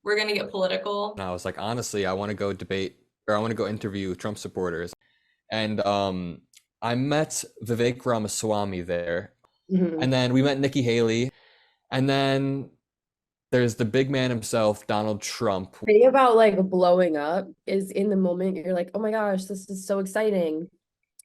we're gonna get political. And I was like, honestly, I want to go debate or I want to go interview Trump supporters. And I met Vivek Ramaswamy there. Mhm. And then we met Nikki Haley. And then there's the big man himself, Donald Trump. The thing about like blowing up is in the moment you're like, oh my gosh, this is so exciting.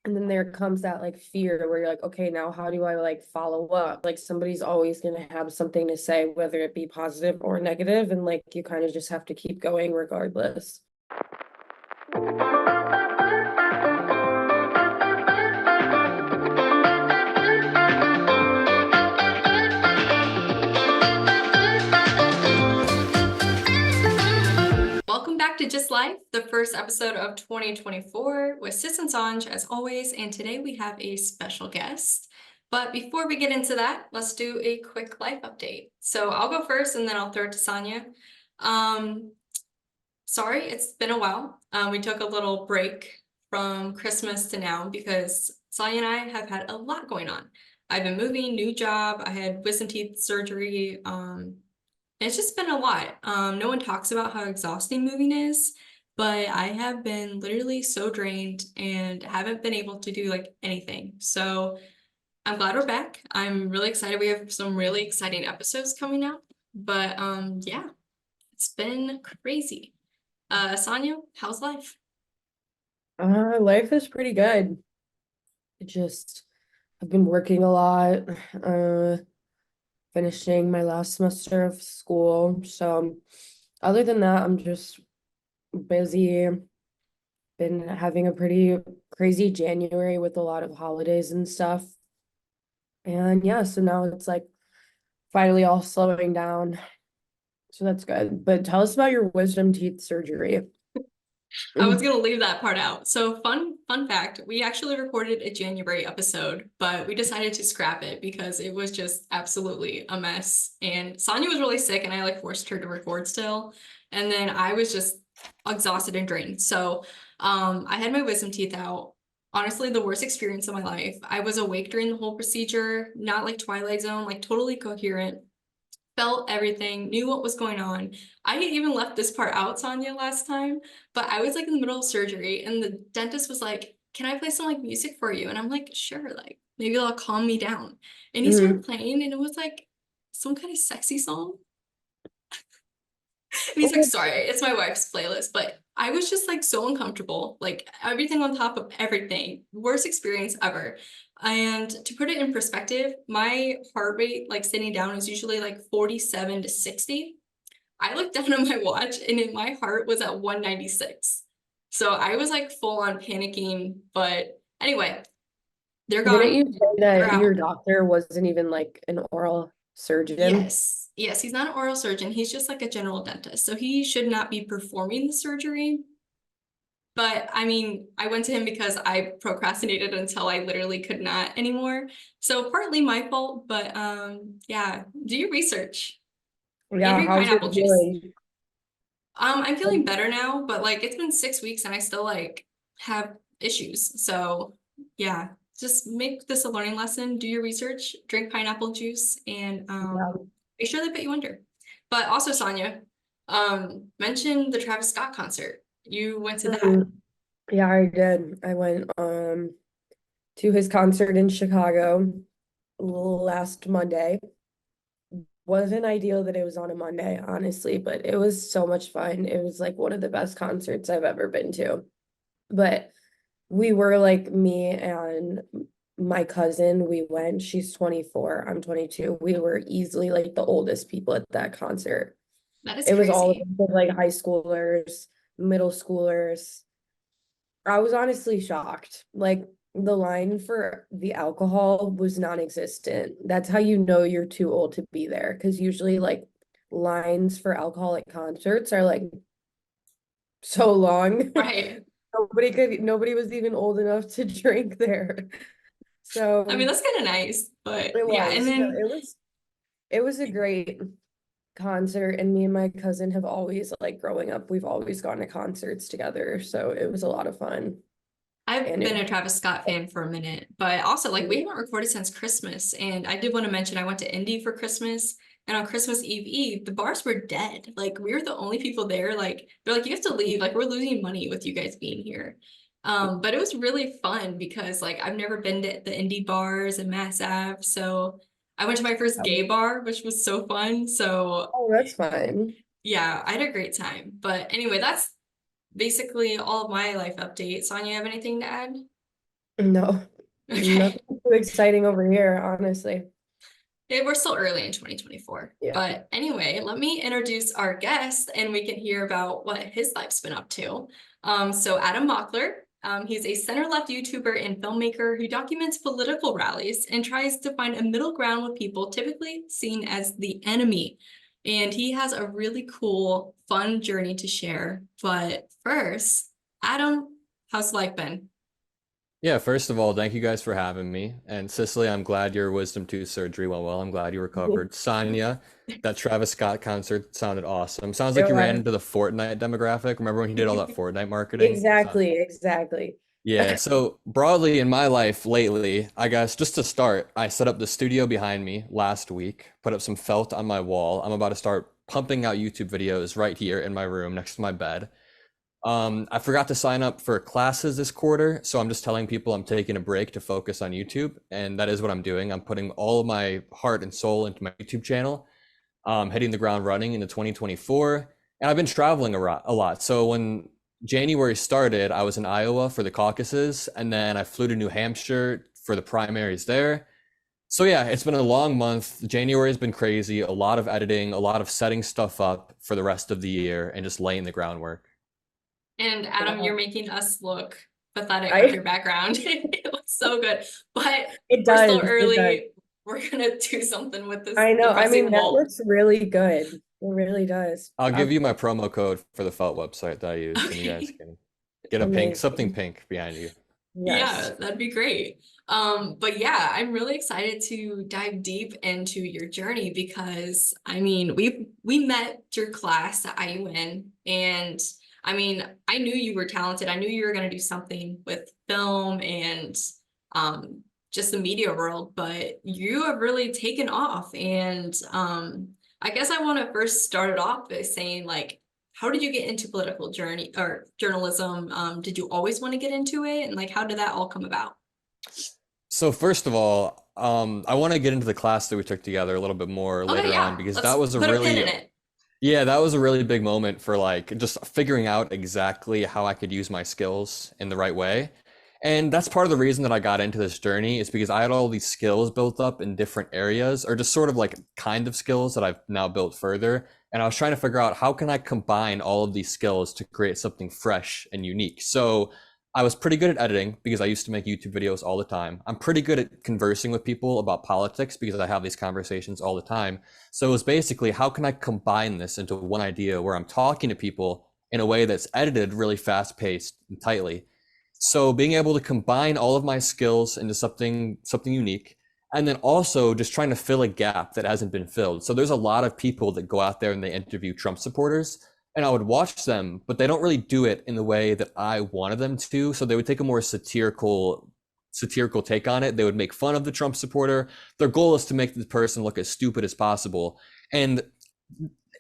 And then there comes that like fear where you're like, okay, now how do I like follow up? Like somebody's always gonna have something to say, whether it be positive or negative, and like you kind of just have to keep going regardless. Welcome back to Just Life, the first episode of 2024 with Sis and Sanj as always, and today we have a special guest. But before we get into that, let's do a quick life update. So I'll go first and then I'll throw it to Sonia. Sorry, it's been a while. We took a little break from Christmas to now because Sonia and I have had a lot going on. I've been moving, new job, I had wisdom teeth surgery, it's just been a lot. No one talks about how exhausting moving is, but I have been literally so drained and haven't been able to do like anything. So I'm glad we're back. I'm really excited. We have some really exciting episodes coming out. But yeah, it's been crazy. Sonia, how's life? Life is pretty good. I've been working a lot, finishing my last semester of school. So other than that, I'm just busy. Been having a pretty crazy January with a lot of holidays and stuff. And yeah, so now it's like finally all slowing down. So that's good. But tell us about your wisdom teeth surgery. I was gonna leave that part out. So fun fact, we actually recorded a January episode, but we decided to scrap it because it was just absolutely a mess. And Sonia was really sick and I like forced her to record still. And then I was just exhausted and drained. So I had my wisdom teeth out. Honestly, the worst experience of my life. I was awake during the whole procedure, not like Twilight Zone, like totally coherent, felt everything, knew what was going on. I even left this part out, Sonia, last time, but I was like in the middle of surgery and the dentist was like, can I play some like music for you? And I'm like, sure, like maybe it'll calm me down. And he started playing and it was like some kind of sexy song. And he's like, sorry, it's my wife's playlist, but I was just like so uncomfortable, like everything on top of everything. Worst experience ever. And to put it in perspective, my heart rate, like sitting down, is usually like 47 to 60. I looked down at my watch and my heart was at 196. So I was like full on panicking. But anyway, they're Didn't gone. you say They're that your out. doctor wasn't even like an oral surgeon? Yes, he's not an oral surgeon. He's just like a general dentist. So he should not be performing the surgery. But I mean, I went to him because I procrastinated until I literally could not anymore. So partly my fault, but yeah, do your research and Yeah, drink how's it pineapple juice. feeling? I'm feeling better now, but like it's been 6 weeks and I still like have issues. So yeah, just make this a learning lesson. Do your research, drink pineapple juice, and Yeah. make sure they put you under. But also, Sonia, mention the Travis Scott concert. You went to that. Yeah, I did. I went to his concert in Chicago last Monday. Wasn't ideal that it was on a Monday, honestly, but it was so much fun. It was like one of the best concerts I've ever been to. But we were like me and my cousin, we went. She's 24, I'm 22. We were easily like the oldest people at that concert. That is It was all of crazy. like high schoolers, middle schoolers. I was honestly shocked. Like the line for the alcohol was non-existent. That's how you know you're too old to be there. Because usually like lines for alcohol at concerts are like so long. Right. Nobody was even old enough to drink there. I mean, So that's kind of nice, but it yeah, and was. No, then it was a great concert, and me and my cousin have always like growing up, we've always gone to concerts together. So it was a lot of fun. I've And been it a Travis Scott fan for a minute, but also like we haven't recorded since Christmas. And I did want to mention I went to Indy for Christmas And on Christmas Eve, the bars were dead. Like we were the only people there. Like they're like, you have to leave. Like we're losing money with you guys being here. But it was really fun because like I've never been to the indie bars in Mass Ave. So I went to my first gay bar, which was so fun. So Oh, that's fun. yeah, I had a great time. But anyway, that's basically all of my life update. Sonia, you have anything to add? No, Okay. nothing too exciting over here, honestly. Yeah, we're still early in 2024. Yeah. But anyway, let me introduce our guest and we can hear about what his life's been up to. So Adam Mockler, he's a center-left YouTuber and filmmaker who documents political rallies and tries to find a middle ground with people typically seen as the enemy. And he has a really cool, fun journey to share. But first, Adam, how's life been? Yeah, first of all, thank you guys for having me. And Cicely, I'm glad your wisdom tooth surgery went well. I'm glad you recovered. Sonia, that Travis Scott concert sounded awesome. Sounds like It you ran was. into the Fortnite demographic. Remember when he did all that Fortnite marketing? Exactly. Yeah, so broadly in my life lately, I guess just to start, I set up the studio behind me last week, put up some felt on my wall. I'm about to start pumping out YouTube videos right here in my room next to my bed. I forgot to sign up for classes this quarter, so I'm just telling people I'm taking a break to focus on YouTube, and that is what I'm doing. I'm putting all of my heart and soul into my YouTube channel, hitting the ground running into 2024, and I've been traveling a lot. So when January started, I was in Iowa for the caucuses, and then I flew to New Hampshire for the primaries there. So yeah, it's been a long month. January has been crazy, a lot of editing, a lot of setting stuff up for the rest of the year, and just laying the groundwork. And Adam, Wow. you're making us look pathetic with I your background. It looks so good, but it we're still does. early. We're gonna do something with this I know. I mean, depressing that wall. looks really good. It really does. I'll give you my promo code for the felt website that I used, and you guys Okay. can get a pink, something Amazing. pink behind you. Yes. Yeah, that'd be great. But yeah, I'm really excited to dive deep into your journey because I mean, we met through class at IUN, and I mean, I knew you were talented. I knew you were gonna do something with film and um just the media world, but you have really taken off. And I guess I want to first start it off by saying like how did you get into political journey or journalism? Did you always want to get into it? And like, how did that all come about? So first of all, I want to get into the class that we took together a little bit more Okay, later on yeah, because that let's was a put a pin really, in it. yeah, that was a really big moment for like just figuring out exactly how I could use my skills in the right way. And that's part of the reason that I got into this journey is because I had all these skills built up in different areas or just sort of like kind of skills that I've now built further. And I was trying to figure out how can I combine all of these skills to create something fresh and unique. So I was pretty good at editing because I used to make YouTube videos all the time. I'm pretty good at conversing with people about politics because I have these conversations all the time. So it was basically how can I combine this into one idea where I'm talking to people in a way that's edited really fast paced and tightly. So being able to combine all of my skills into something unique, and then also just trying to fill a gap that hasn't been filled. So there's a lot of people that go out there and they interview Trump supporters, and I would watch them, but they don't really do it in the way that I wanted them to. So they would take a more satirical take on it. They would make fun of the Trump supporter. Their goal is to make the person look as stupid as possible. And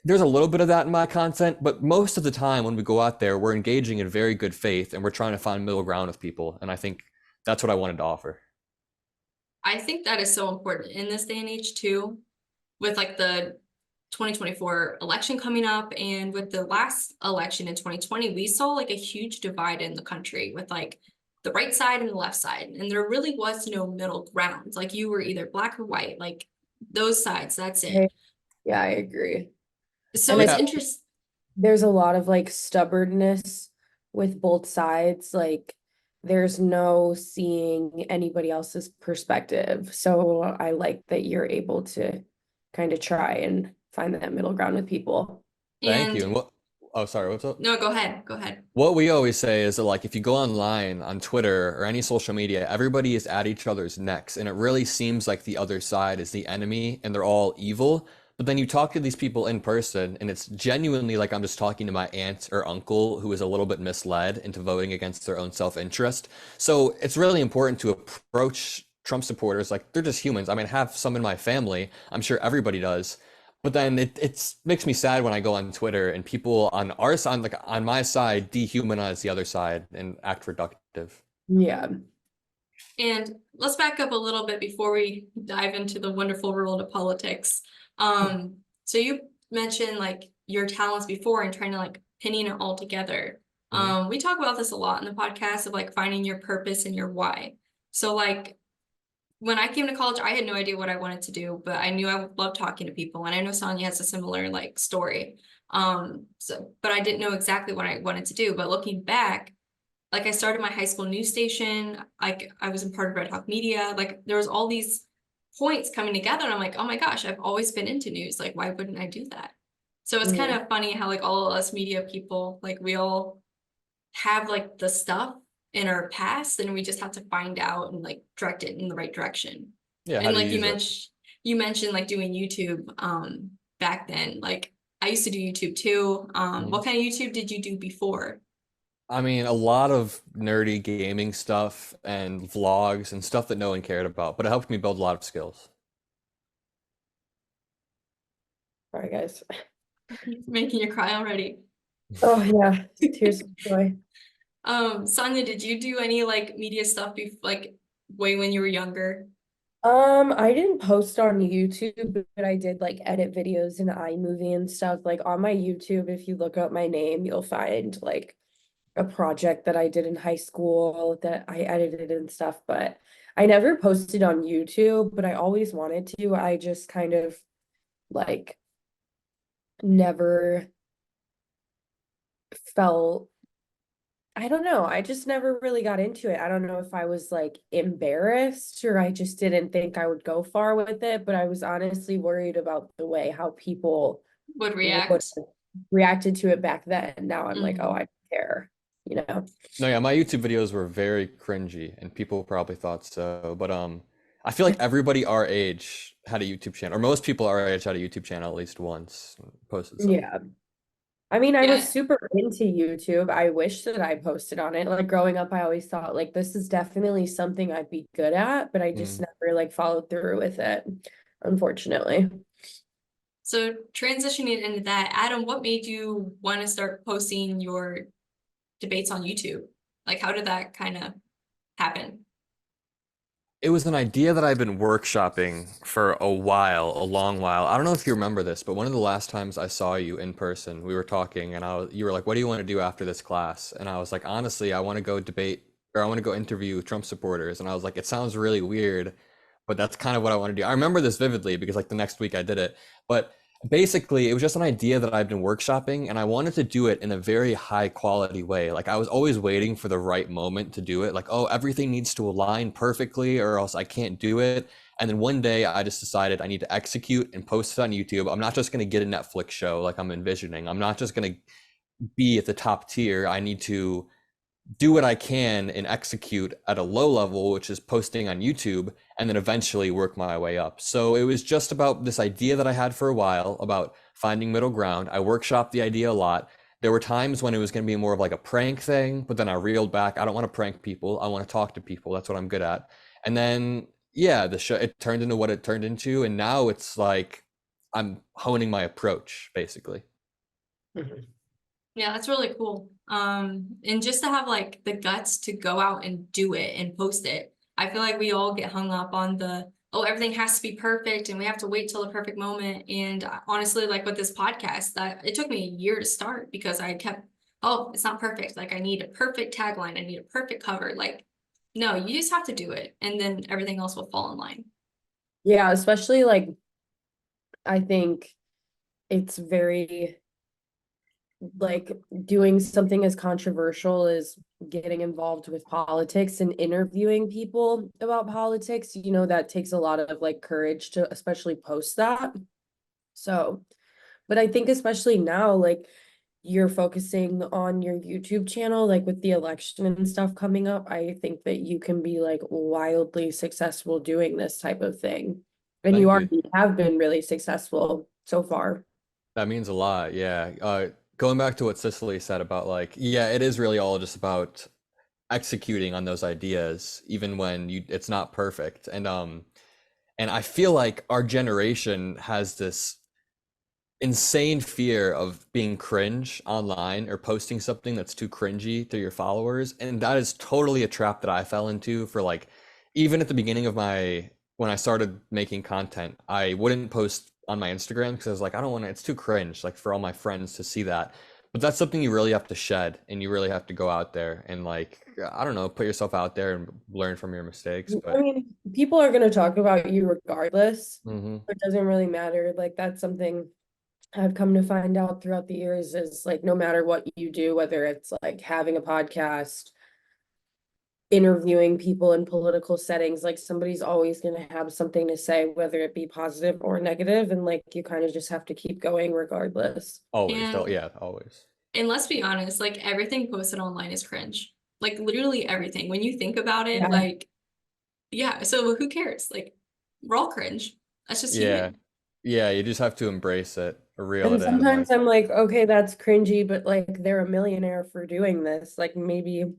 there's a little bit of that in my content, but most of the time when we go out there, we're engaging in very good faith and we're trying to find middle ground with people. And I think that's what I wanted to offer. I think that is so important in this day and age too, with like the 2024 election coming up and with the last election in 2020, we saw like a huge divide in the country with like the right side and the left side. And there really was no middle ground. Like you were either black or white, like those sides, that's it. Yeah, I agree. So And I it's Yeah, interesting. there's a lot of like stubbornness with both sides. Like there's no seeing anybody else's perspective. So I like that you're able to kind of try and find that middle ground with people. thank you. And And what, oh, sorry, what's up? no, go ahead. Go ahead. What we always say is that like if you go online on Twitter or any social media, everybody is at each other's necks and it really seems like the other side is the enemy and they're all evil. But then you talk to these people in person and it's genuinely like I'm just talking to my aunt or uncle who is a little bit misled into voting against their own self-interest. So it's really important to approach Trump supporters like they're just humans. I mean, I have some in my family. I'm sure everybody does. But then it's makes me sad when I go on Twitter and people on our side, like on my side, dehumanize the other side and act reductive. Yeah. And let's back up a little bit before we dive into the wonderful world of politics. So you mentioned like your talents before and trying to like pinning it all together. We talk about this a lot in the podcast of like finding your purpose and your why. So like when I came to college, I had no idea what I wanted to do, but I knew I would love talking to people. And I know Sonia has a similar like story. But I didn't know exactly what I wanted to do. But looking back, like I started my high school news station. Like I was in part of Red Hawk Media. Like there was all these points coming together, and I'm like, oh my gosh, I've always been into news. Like, why wouldn't I do that? So it's kind of funny how like all of us media people, like we all have like the stuff in our past, and we just have to find out and like direct it in the right direction. Yeah, how And to like use it. you mentioned like doing YouTube back then. Like I used to do YouTube too. What kind of YouTube did you do before? I mean, a lot of nerdy gaming stuff and vlogs and stuff that no one cared about, but it helped me build a lot of skills. Sorry, guys. Making you cry already. Oh yeah, tears of joy. Sonia, did you do any like media stuff like way when you were younger? I didn't post on YouTube, but I did like edit videos in iMovie and stuff. Like on my YouTube, if you look up my name, you'll find like a project that I did in high school that I edited and stuff, but I never posted on YouTube, but I always wanted to. I just kind of like never felt, I don't know. I just never really got into it. I don't know if I was like embarrassed or I just didn't think I would go far with it, but I was honestly worried about the way how people Would would react? reacted to it back then. Now I'm like, oh, I Mhm. don't care, you know? No, yeah, my YouTube videos were very cringy and people probably thought so, but I feel like everybody our age had a YouTube channel, or most people our age had a YouTube channel at least once, and posted something. Yeah. I mean, I was Yeah. super into YouTube. I wish that I posted on it. Like growing up, I always thought like this is definitely something I'd be good at, but I just Mm. never like followed through with it, unfortunately. So transitioning into that, Adam, what made you want to start posting your debates on YouTube? Like, how did that kind of happen? It was an idea that I've been workshopping for a while, a long while. I don't know if you remember this, but one of the last times I saw you in person, we were talking and you were like, "What do you want to do after this class?" And I was like, "Honestly, I want to go debate or I want to go interview Trump supporters." And I was like, "It sounds really weird, but that's kind of what I want to do." I remember this vividly because like the next week I did it. But basically, it was just an idea that I've been workshopping and I wanted to do it in a very high quality way. Like I was always waiting for the right moment to do it. Like, oh, everything needs to align perfectly or else I can't do it. And then one day I just decided I need to execute and post it on YouTube. I'm not just going to get a Netflix show like I'm envisioning. I'm not just going to be at the top tier. I need to do what I can and execute at a low level, which is posting on YouTube, and then eventually work my way up. So it was just about this idea that I had for a while about finding middle ground. I workshopped the idea a lot. There were times when it was going to be more of like a prank thing, but then I reeled back. I don't want to prank people. I want to talk to people. That's what I'm good at. And then, yeah, the show, it turned into what it turned into. And now it's like I'm honing my approach, basically. Mhm. Yeah, that's really cool. And just to have like the guts to go out and do it and post it. I feel like we all get hung up on the, oh, everything has to be perfect and we have to wait till the perfect moment. And honestly, like with this podcast, that it took me a year to start because I kept, oh, it's not perfect. Like I need a perfect tagline. I need a perfect cover. Like, no, you just have to do it. And then everything else will fall in line. Yeah, especially like I think it's very like doing something as controversial as getting involved with politics and interviewing people about politics, you know, that takes a lot of like courage to especially post that. So, but I think especially now, like you're focusing on your YouTube channel, like with the election and stuff coming up, I think that you can be like wildly successful doing this type of thing. And you Thank you. already have been really successful so far. That means a lot. Yeah. Going back to what Cicely said about like, yeah, it is really all just about executing on those ideas, even when it's not perfect. And I feel like our generation has this insane fear of being cringe online or posting something that's too cringy to your followers. And that is totally a trap that I fell into for like, even at the beginning of when I started making content, I wouldn't post on my Instagram because I was like, I don't want to, it's too cringe, like for all my friends to see that. But that's something you really have to shed and you really have to go out there and like, I don't know, put yourself out there and learn from your mistakes. I But mean, people are going to talk about you regardless. mhm. It doesn't really matter. Like, that's something I've come to find out throughout the years is like, no matter what you do, whether it's like having a podcast, interviewing people in political settings, like somebody's always going to have something to say, whether it be positive or negative, and like you kind of just have to keep going regardless. Always, And yeah, always. and let's be honest, like everything posted online is cringe. Like literally everything. When you think about it, Yeah. like yeah, so who cares? Like we're all cringe. That's just Yeah. human. Yeah, you just have to embrace it or reel And it in and sometimes like I'm like, okay, that's cringy, but like they're a millionaire for doing this. Like maybe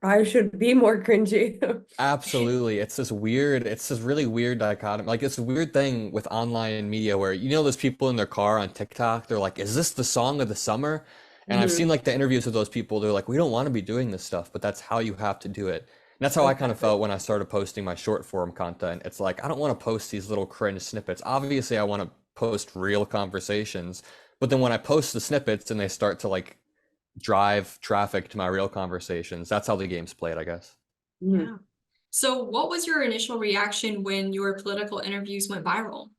I should be more cringy. absolutely. It's this really weird dichotomy. Like it's a weird thing with online media where you know those people in their car on TikTok, they're like, is this the song of the summer? And I've seen Mhm. like the interviews with those people, they're like, we don't want to be doing this stuff, but that's how you have to do it. And that's how I kind of Exactly. felt when I started posting my short form content. It's like I don't want to post these little cringe snippets. Obviously, I want to post real conversations, but then when I post the snippets and they start to like drive traffic to my real conversations, that's how the game's played, I guess. Mhm. Yeah. So what was your initial reaction when your political interviews went viral?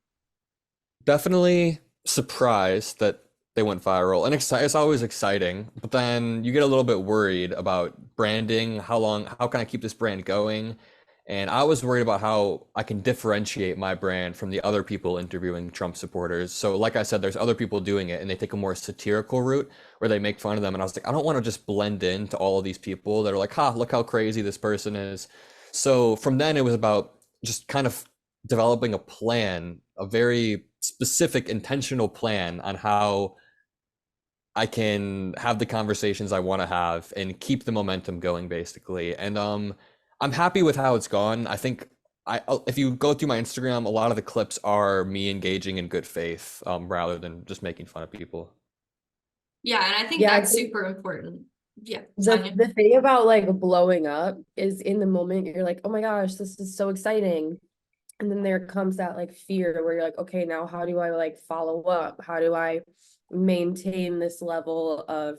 Definitely surprised that they went viral and it's always exciting, but then you get a little bit worried about branding, how can I keep this brand going? And I was worried about how I can differentiate my brand from the other people interviewing Trump supporters. So like I said, there's other people doing it and they take a more satirical route where they make fun of them. And I was like, I don't want to just blend into all of these people that are like, ha, look how crazy this person is. So from then it was about just kind of developing a plan, a very specific, intentional plan on how I can have the conversations I want to have and keep the momentum going, basically. And I'm happy with how it's gone. I think if you go through my Instagram, a lot of the clips are me engaging in good faith, rather than just making fun of people. Yeah, and I think Yeah, I that's think super important. Yeah, the Tanya. the thing about like blowing up is in the moment you're like, oh my gosh, this is so exciting. And then there comes that like fear where you're like, okay, now how do I like follow up? How do I maintain this level of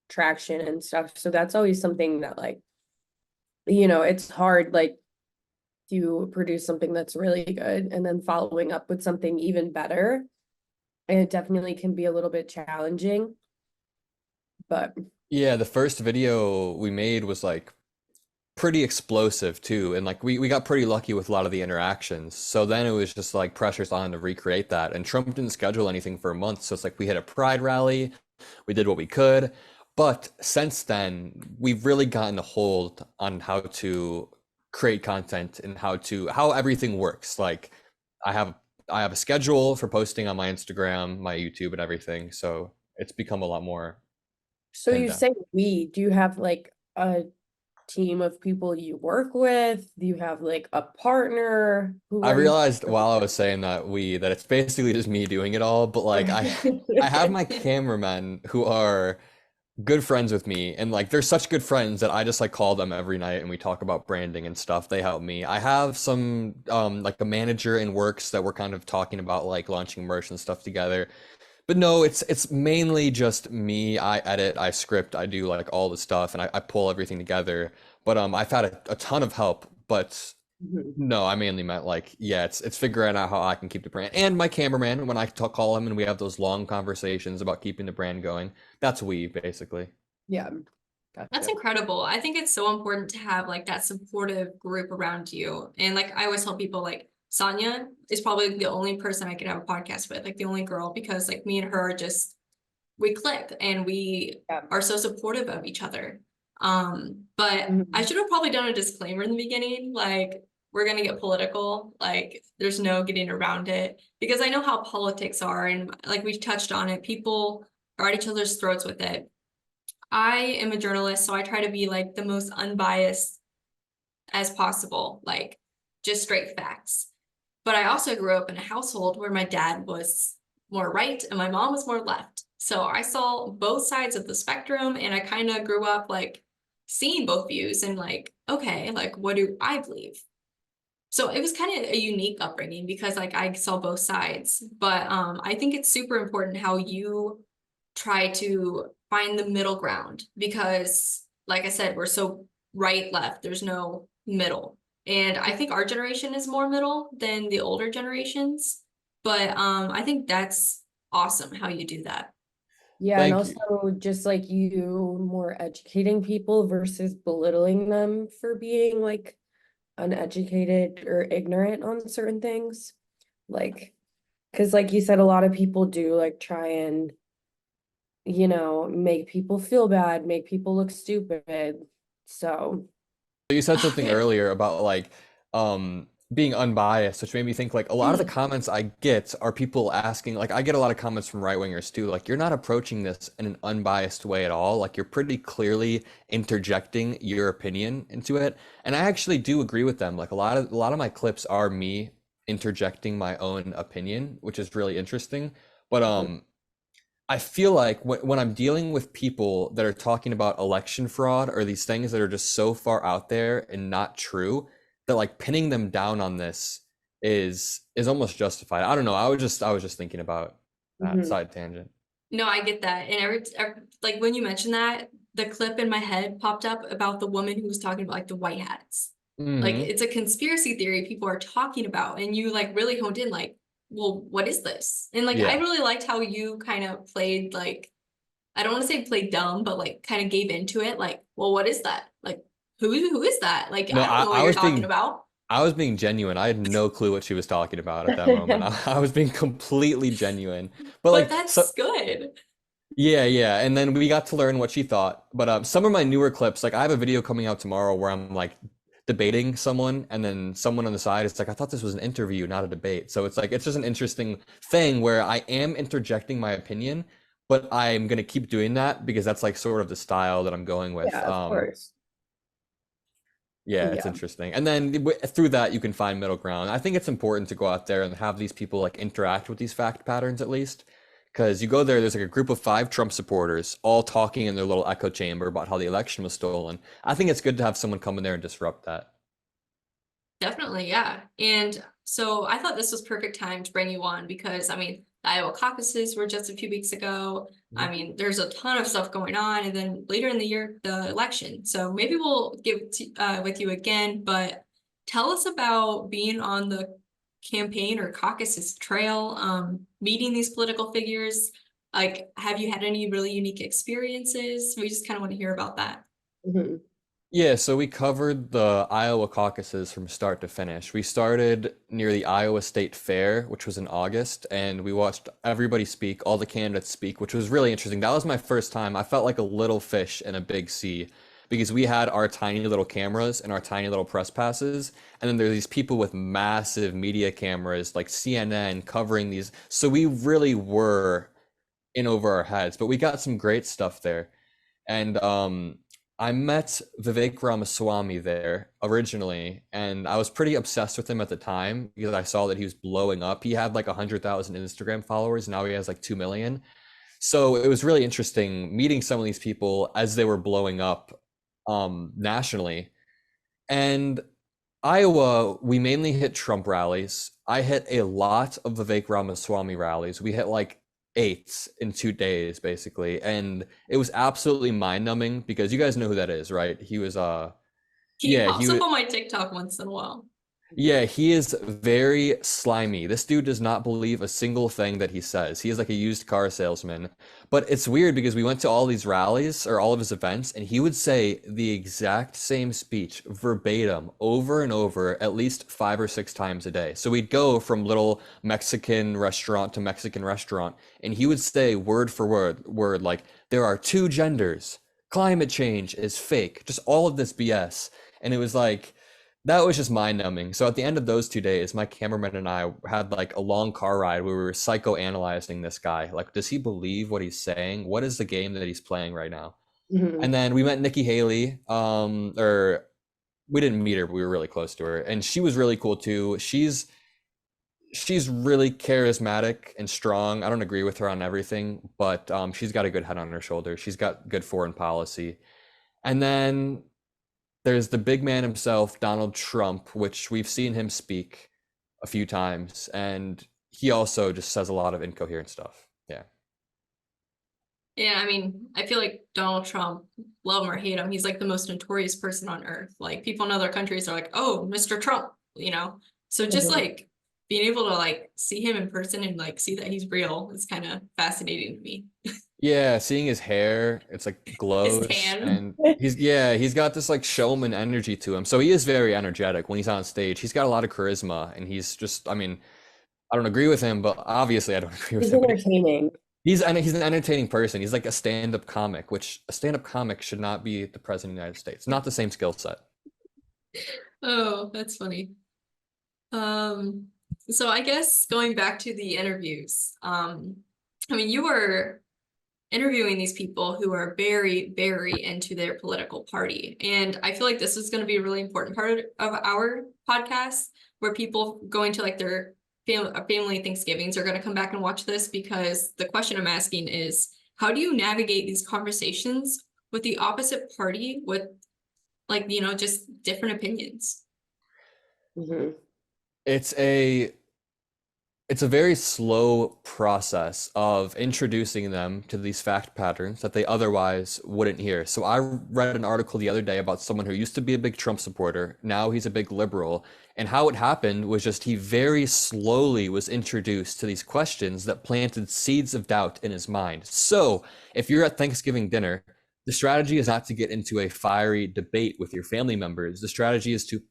traction and stuff? So that's always something that like, it's hard like to produce something that's really good and then following up with something even better. And it definitely can be a little bit challenging, but Yeah, the first video we made was like pretty explosive too, and like we got pretty lucky with a lot of the interactions. So then it was just like pressure's on to recreate that, and Trump didn't schedule anything for a month, so it's like we hit a pride rally, we did what we could, but since then we've really gotten a hold on how to create content and how everything works. Like i have I have a schedule for posting on my Instagram, my YouTube, and everything, so it's become a lot more so pinned you down. say do you have like a team of people you work with? Do you have like a partner? Who I are you? realized while I was saying that it's basically just me doing it all, but like I have my cameramen who are good friends with me, and like they're such good friends that I just like call them every night and we talk about branding and stuff. They help me. I have some like a manager in works that we're kind of talking about like launching merch and stuff together. But no, it's mainly just me. I edit, I script, I do like all the stuff and I pull everything together. But I've had a ton of help, but Mhm. no, I mainly meant like, yeah, it's figuring out how I can keep the brand. And my cameraman, when I call him and we have those long conversations about keeping the brand going, that's we basically. Yeah, That's gotcha. incredible. I think it's so important to have like that supportive group around you. And like I always tell people like Sonia is probably the only person I could have a podcast with, like the only girl, because like me and her are just we click and we Yeah. are so supportive of each other. But I Mhm. should have probably done a disclaimer in the beginning, like we're gonna get political, like there's no getting around it because I know how politics are and like we've touched on it, people are at each other's throats with it. I am a journalist, so I try to be like the most unbiased as possible, like just straight facts. But I also grew up in a household where my dad was more right and my mom was more left. So I saw both sides of the spectrum and I kind of grew up like seeing both views and like, okay, like what do I believe? So it was kind of a unique upbringing because like I saw both sides, but I think it's super important how you try to find the middle ground because like I said, we're so right, left, there's no middle. And I think our generation is more middle than the older generations, but I think that's awesome how you do that. Yeah, and Thank you. also just like you more educating people versus belittling them for being like uneducated or ignorant on certain things. Like, because like you said, a lot of people do like try and, make people feel bad, make people look stupid. So, You said something earlier about like being unbiased, which made me think like a lot of the comments I get are people asking, like I get a lot of comments from right wingers too, like you're not approaching this in an unbiased way at all. Like you're pretty clearly interjecting your opinion into it. And I actually do agree with them. Like a lot of my clips are me interjecting my own opinion, which is really interesting. But I feel like when I'm dealing with people that are talking about election fraud or these things that are just so far out there and not true, that like pinning them down on this is almost justified. I don't know. I was just thinking about that mhm. side tangent. No, I get that. And every like when you mentioned that, the clip in my head popped up about the woman who was talking about like the white hats. Like Hmm. it's a conspiracy theory people are talking about, and you like really honed in like, well, what is this? And like I Yeah. really liked how you kind of played like I don't want to say played dumb, but like kind of gave into it. Like, well, what is that? Like, who is that? Like, No, I don't I, know what I you're was talking being about. I was being genuine. I had no clue what she was talking about at that moment. I was being completely genuine. But But like so that's good. yeah, yeah. And then we got to learn what she thought. But some of my newer clips, like I have a video coming out tomorrow where I'm like debating someone, and then someone on the side is like, I thought this was an interview, not a debate. So it's like it's just an interesting thing where I am interjecting my opinion, but I'm gonna keep doing that because that's like sort of the style that I'm going with. Yeah, of course. Yeah, it's Yeah. interesting. And then through that, you can find middle ground. I think it's important to go out there and have these people like interact with these fact patterns at least. Because you go there, there's like a group of 5 Trump supporters all talking in their little echo chamber about how the election was stolen. I think it's good to have someone come in there and disrupt that. Definitely, yeah. And so I thought this was perfect time to bring you on because I mean, the Iowa caucuses were just a few weeks ago. I Mhm. mean, there's a ton of stuff going on, and then later in the year, the election. So maybe we'll get with you again, but tell us about being on the campaign or caucuses trail, meeting these political figures. Like, have you had any really unique experiences? We just kind of want to hear about that. Mhm. Yeah, so we covered the Iowa caucuses from start to finish. We started near the Iowa State Fair, which was in August, and we watched everybody speak, all the candidates speak, which was really interesting. That was my first time. I felt like a little fish in a big sea because we had our tiny little cameras and our tiny little press passes, and then there's these people with massive media cameras like CNN covering these. So we really were in over our heads, but we got some great stuff there. And I met Vivek Ramaswamy there originally, and I was pretty obsessed with him at the time because I saw that he was blowing up. He had like 100,000 Instagram followers, now he has like 2 million. So it was really interesting meeting some of these people as they were blowing up nationally. And Iowa, we mainly hit Trump rallies. I hit a lot of Vivek Ramaswamy rallies. We hit like 8 in 2 days, basically. And it was absolutely mind-numbing because you guys know who that is, right? He was He yeah, pops he up was on my TikTok once in a while. yeah, he is very slimy. This dude does not believe a single thing that he says. He is like a used car salesman. But it's weird because we went to all these rallies or all of his events, and he would say the exact same speech verbatim over and over at least 5 or 6 times a day. So we'd go from little Mexican restaurant to Mexican restaurant, and he would say word for word like, there are 2 genders, climate change is fake, just all of this BS. And it was like, that was just mind numbing. So at the end of those 2 days, my cameraman and I had like a long car ride where we were psychoanalyzing this guy. Like, does he believe what he's saying? What is the game that he's playing right now? And Mhm. then we met Nikki Haley, or we didn't meet her, but we were really close to her. And she was really cool too. she's really charismatic and strong. I don't agree with her on everything, but she's got a good head on her shoulders. She's got good foreign policy. And then there's the big man himself, Donald Trump, which we've seen him speak a few times, and he also just says a lot of incoherent stuff. Yeah. Yeah, I mean, I feel like Donald Trump, love him or hate him, he's like the most notorious person on earth. Like people in other countries are like, oh, Mr. Trump, you know? So just Mhm. like being able to like see him in person and like see that he's real is kind of fascinating to me. Yeah, seeing his hair, it's like His glows, tan. and he's got this like showman energy to him. So he is very energetic when he's on stage. He's got a lot of charisma, and he's just, I mean, I don't agree with him, but obviously I don't agree with He's him. But entertaining. he's an entertaining person. He's like a stand-up comic, which a stand-up comic should not be the president of the United States. Not the same skill set. Oh, that's funny. Um, so I guess going back to the interviews, I mean, you were interviewing these people who are very, very into their political party. And I feel like this is going to be a really important part of our podcast, where people going to like their family Thanksgivings are going to come back and watch this, because the question I'm asking is, how do you navigate these conversations with the opposite party with like, you know, just different opinions? Mhm. It's a it's a very slow process of introducing them to these fact patterns that they otherwise wouldn't hear. So I read an article the other day about someone who used to be a big Trump supporter. Now he's a big liberal. And how it happened was just he very slowly was introduced to these questions that planted seeds of doubt in his mind. So if you're at Thanksgiving dinner, the strategy is not to get into a fiery debate with your family members. The strategy is to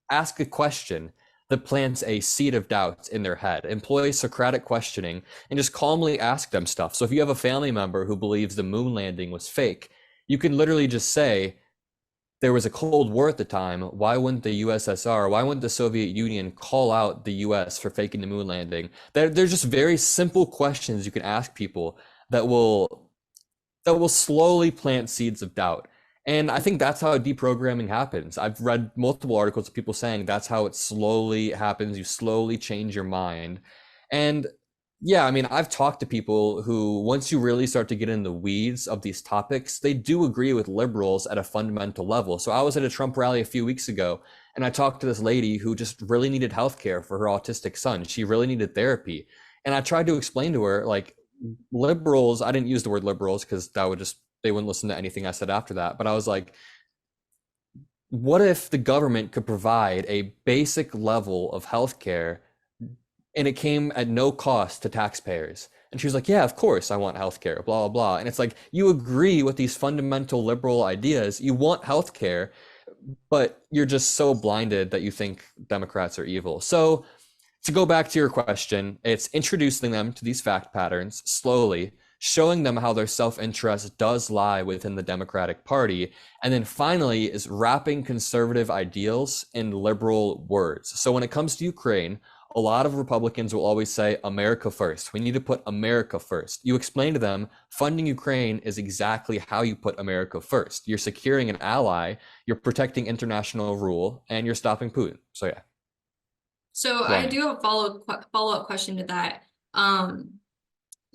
ask a question that plants a seed of doubt in their head. Employ Socratic questioning and just calmly ask them stuff. So if you have a family member who believes the moon landing was fake, you can literally just say, there was a Cold War at the time. Why wouldn't the USSR, why wouldn't the Soviet Union call out the US for faking the moon landing? There's just very simple questions you can ask people that will slowly plant seeds of doubt. And I think that's how deprogramming happens. I've read multiple articles of people saying that's how it slowly happens. You slowly change your mind. And yeah, I mean, I've talked to people who, once you really start to get in the weeds of these topics, they do agree with liberals at a fundamental level. So I was at a Trump rally a few weeks ago, and I talked to this lady who just really needed healthcare for her autistic son. She really needed therapy. And I tried to explain to her, like, liberals, I didn't use the word liberals because that would just, they wouldn't listen to anything I said after that. But I was like, what if the government could provide a basic level of healthcare and it came at no cost to taxpayers? And she was like, yeah, of course I want healthcare, blah, blah, blah. And it's like, you agree with these fundamental liberal ideas. You want healthcare, but you're just so blinded that you think Democrats are evil. So to go back to your question, it's introducing them to these fact patterns slowly, showing them how their self-interest does lie within the Democratic Party, and then finally is wrapping conservative ideals in liberal words. So when it comes to Ukraine, a lot of Republicans will always say, America first. We need to put America first. You explain to them, funding Ukraine is exactly how you put America first. You're securing an ally, you're protecting international rule, and you're stopping Putin. So yeah. So I Long. do have a follow-up question to that.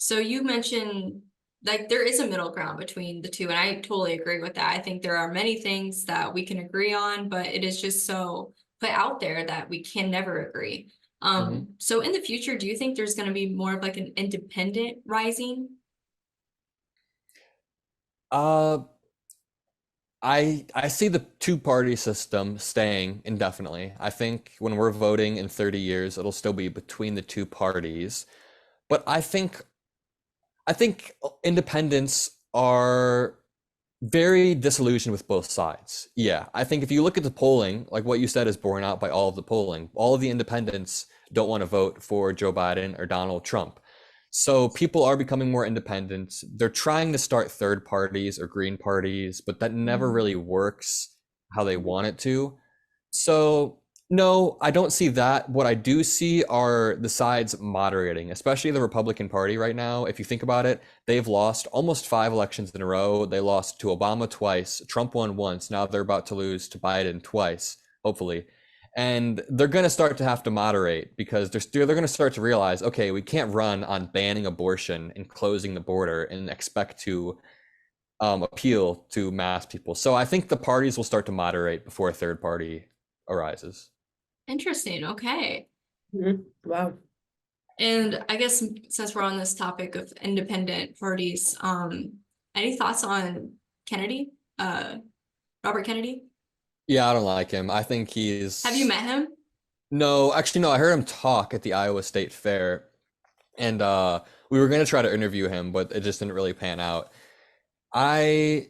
So you mentioned like there is a middle ground between the two, and I totally agree with that. I think there are many things that we can agree on, but it is just so put out there that we can never agree. Mhm. So in the future, do you think there's going to be more of like an independent rising? Uh, I see the two-party system staying indefinitely. I think when we're voting in 30 years, it'll still be between the two parties. But I think independents are very disillusioned with both sides. Yeah, I think if you look at the polling, like what you said is borne out by all of the polling, all of the independents don't want to vote for Joe Biden or Donald Trump. So people are becoming more independent. They're trying to start third parties or green parties, but that never really works how they want it to. So, no, I don't see that. What I do see are the sides moderating, especially the Republican Party right now. If you think about it, they've lost almost 5 elections in a row. They lost to Obama twice, Trump won once. Now they're about to lose to Biden twice, hopefully. And they're going to start to have to moderate because they're going to start to realize, okay, we can't run on banning abortion and closing the border and expect to appeal to mass people. So I think the parties will start to moderate before a third party arises. Interesting. Okay. Wow. And I guess since we're on this topic of independent parties, any thoughts on Kennedy? Robert Kennedy? Yeah, I don't like him. I think Have you met him? No, actually, no, I heard him talk at the Iowa State Fair, and we were going to try to interview him, but it just didn't really pan out. I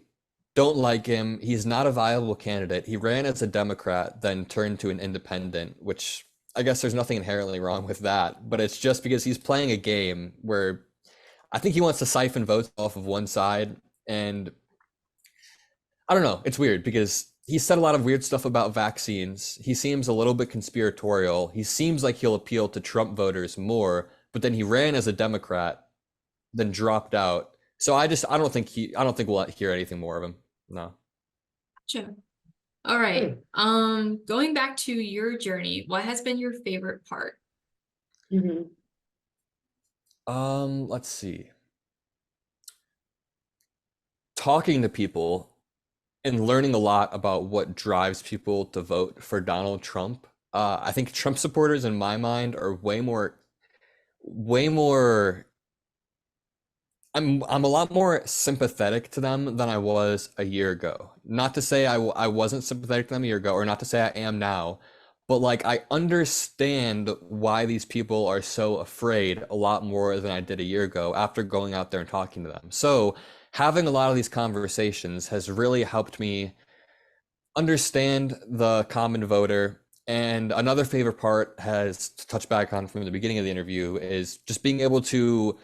don't like him. He's not a viable candidate. He ran as a Democrat, then turned to an independent, which I guess there's nothing inherently wrong with that, but it's just because he's playing a game where I think he wants to siphon votes off of one side. And I don't know, it's weird because he said a lot of weird stuff about vaccines. He seems a little bit conspiratorial. He seems like he'll appeal to Trump voters more, but then he ran as a Democrat, then dropped out. So I don't think we'll hear anything more of him. No. Gotcha. All right. Going back to your journey, what has been your favorite part? Mhm. Let's see. Talking to people and learning a lot about what drives people to vote for Donald Trump. I think Trump supporters in my mind are way more I'm a lot more sympathetic to them than I was a year ago. Not to say I wasn't sympathetic to them a year ago, or not to say I am now, but like I understand why these people are so afraid a lot more than I did a year ago after going out there and talking to them. So having a lot of these conversations has really helped me understand the common voter. And another favorite part has to touch back on from the beginning of the interview is just being able to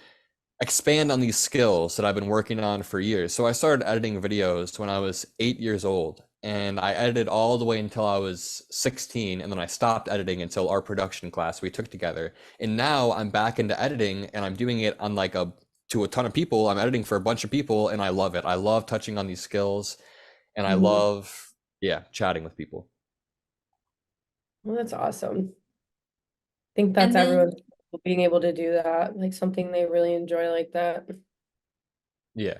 expand on these skills that I've been working on for years. So I started editing videos when I was 8 years old, and I edited all the way until I was 16, and then I stopped editing until our production class we took together. And now I'm back into editing, and I'm doing it on like to a ton of people. I'm editing for a bunch of people, and I love it. I love touching on these skills, and I love, yeah, chatting with people. Well, that's awesome. I think And that's then, everyone being able to do that, like something they really enjoy like that. Yeah.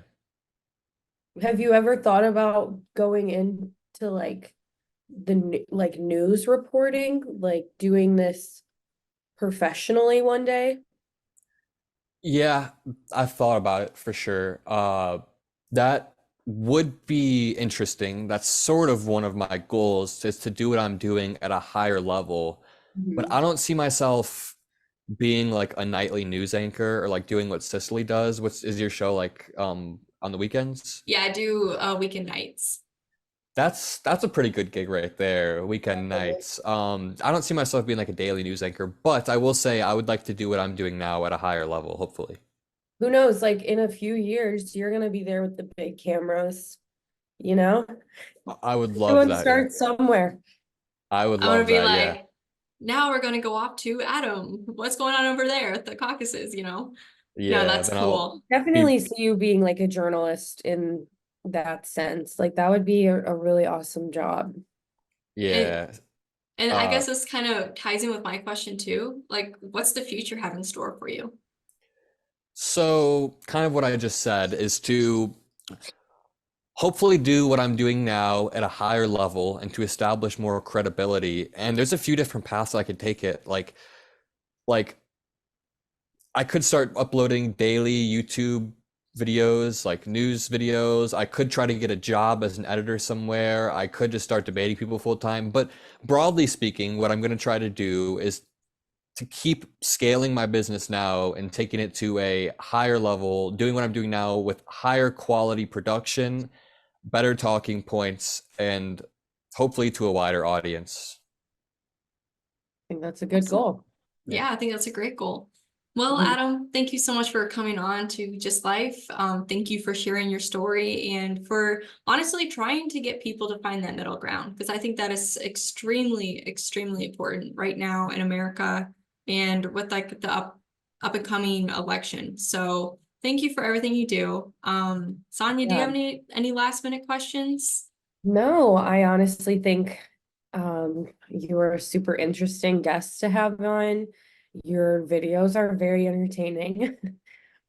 Have you ever thought about going into like like news reporting, like doing this professionally one day? Yeah, I've thought about it for sure. That would be interesting. That's sort of one of my goals is to do what I'm doing at a higher level. But Mhm. I don't see myself being like a nightly news anchor or like doing what Cicely does. What's is your show like on the weekends? yeah, I do weekend nights. That's a pretty good gig right there, weekend nights. I don't see myself being like a daily news anchor, but I will say I would like to do what I'm doing now at a higher level, hopefully. Who knows, like in a few years, you're gonna be there with the big cameras, you know? I would love Everyone that, yeah. starts somewhere. I would I'm gonna love be that, yeah. like, now we're gonna go off to Adam. What's going on over there at the caucuses, you know? No, Yeah, that's then I'll cool. be, Definitely see you being like a journalist in that sense. Like that would be a really awesome job. And yeah. and I Uh, guess this kind of ties in with my question too. Like, what's the future have in store for you? so kind of what I just said is to hopefully do what I'm doing now at a higher level and to establish more credibility. And there's a few different paths I could take it. Like I could start uploading daily YouTube videos, like news videos. I could try to get a job as an editor somewhere. I could just start debating people full time. But broadly speaking, what I'm going to try to do is to keep scaling my business now and taking it to a higher level, doing what I'm doing now with higher quality production, better talking points, and hopefully to a wider audience. I think that's a good Excellent. goal. Yeah. Yeah, I think that's a great goal. Well, Mhm. Adam, thank you so much for coming on to Just Life. Thank you for sharing your story and for honestly trying to get people to find that middle ground, because I think that is extremely, extremely important right now in America and with like the up and coming election. So thank you for everything you do. Sonia, do you Yeah. have any last minute questions? No, I honestly think You are a super interesting guest to have on. Your videos are very entertaining.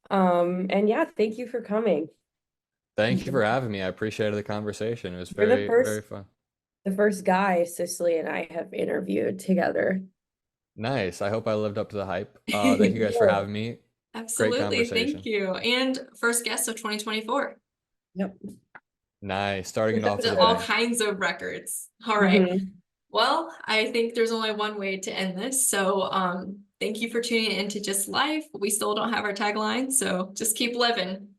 And yeah, thank you for coming. Thank you for having me. I appreciated the conversation. It was You're very, very fun. the first guy Cicely and I have interviewed together. Nice. I hope I lived up to the hype. Thank you guys for having me. Great Absolutely. Thank conversation. you. And first guest of 2024. Yep. Nice. Starting it off with a All bang. kinds of records. All right. Mhm. Well, I think there's only one way to end this. So thank you for tuning in to Just Life. We still don't have our tagline, so just keep living.